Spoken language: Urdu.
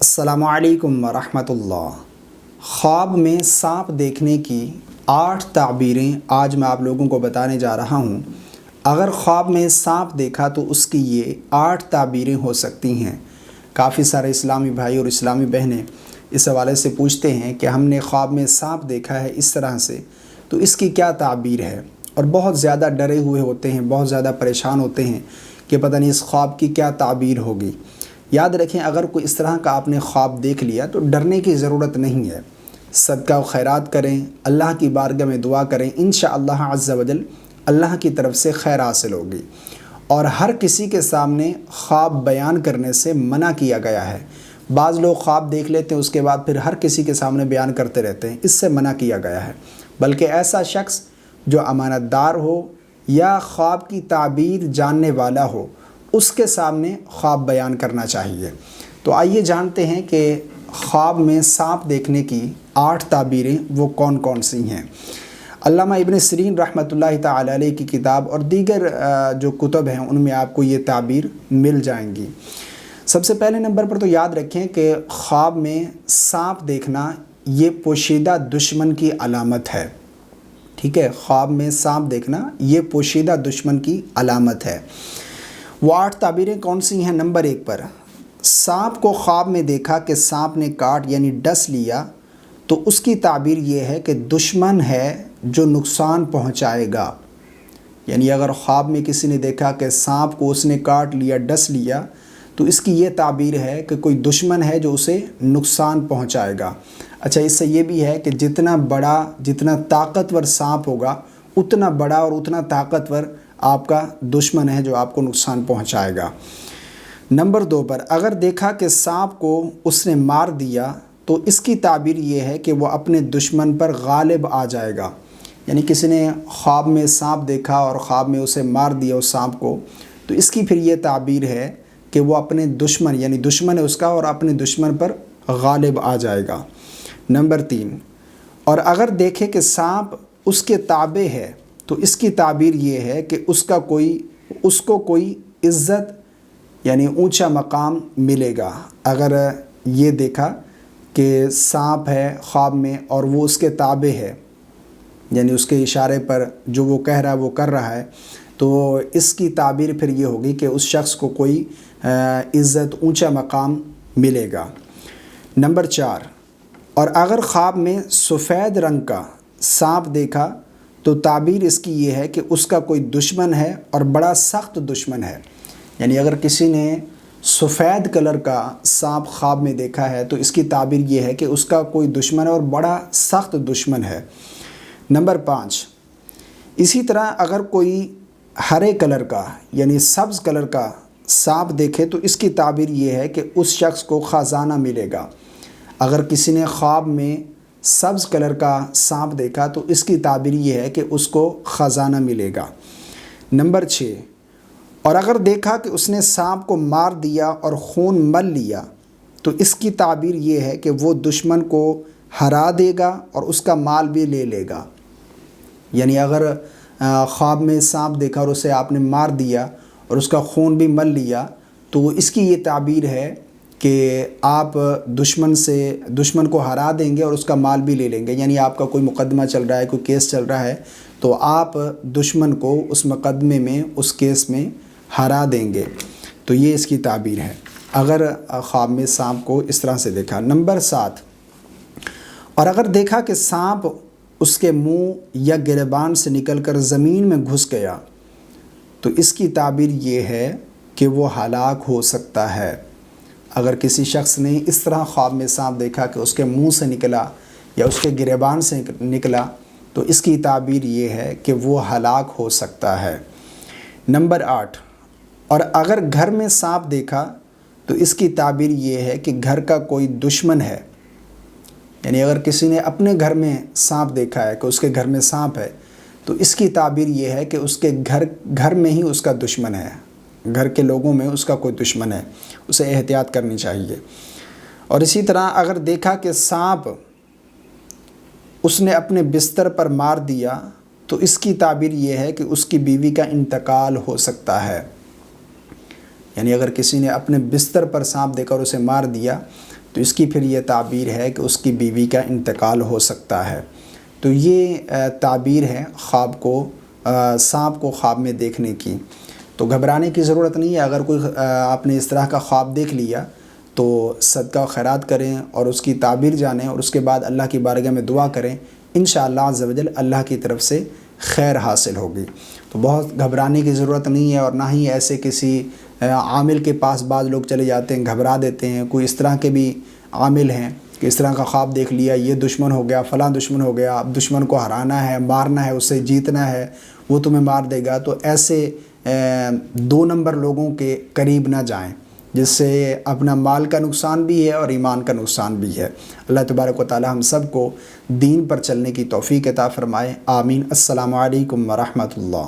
السلام علیکم ورحمۃ اللہ۔ خواب میں سانپ دیکھنے کی 8 تعبیریں آج میں آپ لوگوں کو بتانے جا رہا ہوں۔ اگر خواب میں سانپ دیکھا تو اس کی یہ 8 تعبیریں ہو سکتی ہیں۔ کافی سارے اسلامی بھائی اور اسلامی بہنیں اس حوالے سے پوچھتے ہیں کہ ہم نے خواب میں سانپ دیکھا ہے اس طرح سے، تو اس کی کیا تعبیر ہے، اور بہت زیادہ ڈرے ہوئے ہوتے ہیں، بہت زیادہ پریشان ہوتے ہیں کہ پتہ نہیں اس خواب کی کیا تعبیر ہوگی۔ یاد رکھیں، اگر کوئی اس طرح کا آپ نے خواب دیکھ لیا تو ڈرنے کی ضرورت نہیں ہے۔ صدقہ و خیرات کریں، اللہ کی بارگاہ میں دعا کریں، انشاءاللہ عز و جل اللہ کی طرف سے خیر حاصل ہوگی۔ اور ہر کسی کے سامنے خواب بیان کرنے سے منع کیا گیا ہے۔ بعض لوگ خواب دیکھ لیتے ہیں، اس کے بعد پھر ہر کسی کے سامنے بیان کرتے رہتے ہیں، اس سے منع کیا گیا ہے۔ بلکہ ایسا شخص جو امانت دار ہو یا خواب کی تعبیر جاننے والا ہو، اس کے سامنے خواب بیان کرنا چاہیے۔ تو آئیے جانتے ہیں کہ خواب میں سانپ دیکھنے کی 8 تعبیریں وہ کون کون سی ہیں۔ علامہ ابن سیرین رحمۃ اللہ تعالی علیہ کی کتاب اور دیگر جو کتب ہیں ان میں آپ کو یہ تعبیر مل جائیں گی۔ سب سے پہلے نمبر پر تو یاد رکھیں کہ خواب میں سانپ دیکھنا یہ پوشیدہ دشمن کی علامت ہے۔ ٹھیک ہے، خواب میں سانپ دیکھنا یہ پوشیدہ دشمن کی علامت ہے۔ وہ 8 تعبیریں کون سی ہیں؟ نمبر 1 پر، سانپ کو خواب میں دیکھا کہ سانپ نے کاٹ یعنی ڈس لیا، تو اس کی تعبیر یہ ہے کہ دشمن ہے جو نقصان پہنچائے گا۔ یعنی اگر خواب میں کسی نے دیکھا کہ سانپ کو اس نے کاٹ لیا، ڈس لیا، تو اس کی یہ تعبیر ہے کہ کوئی دشمن ہے جو اسے نقصان پہنچائے گا۔ اچھا، اس سے یہ بھی ہے کہ جتنا بڑا، جتنا طاقتور سانپ ہوگا، اتنا بڑا اور اتنا طاقتور آپ کا دشمن ہے جو آپ کو نقصان پہنچائے گا۔ نمبر 2 پر، اگر دیکھا کہ سانپ کو اس نے مار دیا تو اس کی تعبیر یہ ہے کہ وہ اپنے دشمن پر غالب آ جائے گا۔ یعنی کسی نے خواب میں سانپ دیکھا اور خواب میں اسے مار دیا اس سانپ کو، تو اس کی پھر یہ تعبیر ہے کہ وہ اپنے دشمن، یعنی دشمن ہے اس کا، اور اپنے دشمن پر غالب آ جائے گا۔ نمبر 3، اور اگر دیکھے کہ سانپ اس کے تابع ہے تو اس کی تعبیر یہ ہے کہ اس کو کوئی عزت یعنی اونچا مقام ملے گا۔ اگر یہ دیکھا کہ سانپ ہے خواب میں اور وہ اس کے تابع ہے، یعنی اس کے اشارے پر جو وہ کہہ رہا ہے وہ کر رہا ہے، تو اس کی تعبیر پھر یہ ہوگی کہ اس شخص کو کوئی عزت، اونچا مقام ملے گا۔ نمبر 4، اور اگر خواب میں سفید رنگ کا سانپ دیکھا تو تعبیر اس کی یہ ہے کہ اس کا کوئی دشمن ہے اور بڑا سخت دشمن ہے۔ یعنی اگر کسی نے سفید کلر کا سانپ خواب میں دیکھا ہے تو اس کی تعبیر یہ ہے کہ اس کا کوئی دشمن ہے اور بڑا سخت دشمن ہے۔ نمبر 5، اسی طرح اگر کوئی ہرے کلر کا یعنی سبز کلر کا سانپ دیکھے تو اس کی تعبیر یہ ہے کہ اس شخص کو خزانہ ملے گا۔ اگر کسی نے خواب میں سبز کلر کا سانپ دیکھا تو اس کی تعبیر یہ ہے کہ اس کو خزانہ ملے گا۔ نمبر 6، اور اگر دیکھا کہ اس نے سانپ کو مار دیا اور خون مل لیا تو اس کی تعبیر یہ ہے کہ وہ دشمن کو ہرا دے گا اور اس کا مال بھی لے لے گا۔ یعنی اگر خواب میں سانپ دیکھا اور اسے آپ نے مار دیا اور اس کا خون بھی مل لیا تو اس کی یہ تعبیر ہے کہ آپ دشمن کو ہرا دیں گے اور اس کا مال بھی لے لیں گے۔ یعنی آپ کا کوئی مقدمہ چل رہا ہے، کوئی کیس چل رہا ہے، تو آپ دشمن کو اس مقدمے میں، اس کیس میں ہرا دیں گے۔ تو یہ اس کی تعبیر ہے اگر خواب میں سانپ کو اس طرح سے دیکھا۔ نمبر 7، اور اگر دیکھا کہ سانپ اس کے منہ یا گریبان سے نکل کر زمین میں گھس گیا تو اس کی تعبیر یہ ہے کہ وہ ہلاک ہو سکتا ہے۔ اگر کسی شخص نے اس طرح خواب میں سانپ دیکھا کہ اس کے منہ سے نکلا یا اس کے گریبان سے نکلا تو اس کی تعبیر یہ ہے کہ وہ ہلاک ہو سکتا ہے۔ نمبر 8، اور اگر گھر میں سانپ دیکھا تو اس کی تعبیر یہ ہے کہ گھر کا کوئی دشمن ہے۔ یعنی اگر کسی نے اپنے گھر میں سانپ دیکھا ہے کہ اس کے گھر میں سانپ ہے تو اس کی تعبیر یہ ہے کہ اس کے گھر میں ہی اس کا دشمن ہے، گھر کے لوگوں میں اس کا کوئی دشمن ہے، اسے احتیاط کرنی چاہیے۔ اور اسی طرح اگر دیکھا کہ سانپ اس نے اپنے بستر پر مار دیا تو اس کی تعبیر یہ ہے کہ اس کی بیوی کا انتقال ہو سکتا ہے۔ یعنی اگر کسی نے اپنے بستر پر سانپ دے کر اسے مار دیا تو اس کی پھر یہ تعبیر ہے کہ اس کی بیوی کا انتقال ہو سکتا ہے۔ تو یہ تعبیر ہے خواب کو، سانپ کو خواب میں دیکھنے کی۔ تو گھبرانے کی ضرورت نہیں ہے، اگر کوئی آپ نے اس طرح کا خواب دیکھ لیا تو صدقہ و خیرات کریں اور اس کی تعبیر جانیں، اور اس کے بعد اللہ کی بارگاہ میں دعا کریں، انشاءاللہ عز و جل اللہ کی طرف سے خیر حاصل ہوگی۔ تو بہت گھبرانے کی ضرورت نہیں ہے، اور نہ ہی ایسے کسی عامل کے پاس بعض لوگ چلے جاتے ہیں، گھبرا دیتے ہیں۔ کوئی اس طرح کے بھی عامل ہیں کہ اس طرح کا خواب دیکھ لیا، یہ دشمن ہو گیا، فلاں دشمن ہو گیا، اب دشمن کو ہرانا ہے، مارنا ہے، اسے جیتنا ہے، وہ تمہیں مار دے گا۔ تو ایسے 2 نمبر لوگوں کے قریب نہ جائیں، جس سے اپنا مال کا نقصان بھی ہے اور ایمان کا نقصان بھی ہے۔ اللہ تبارک و تعالی ہم سب کو دین پر چلنے کی توفیق عطا فرمائے، آمین۔ السلام علیکم ورحمۃ اللہ۔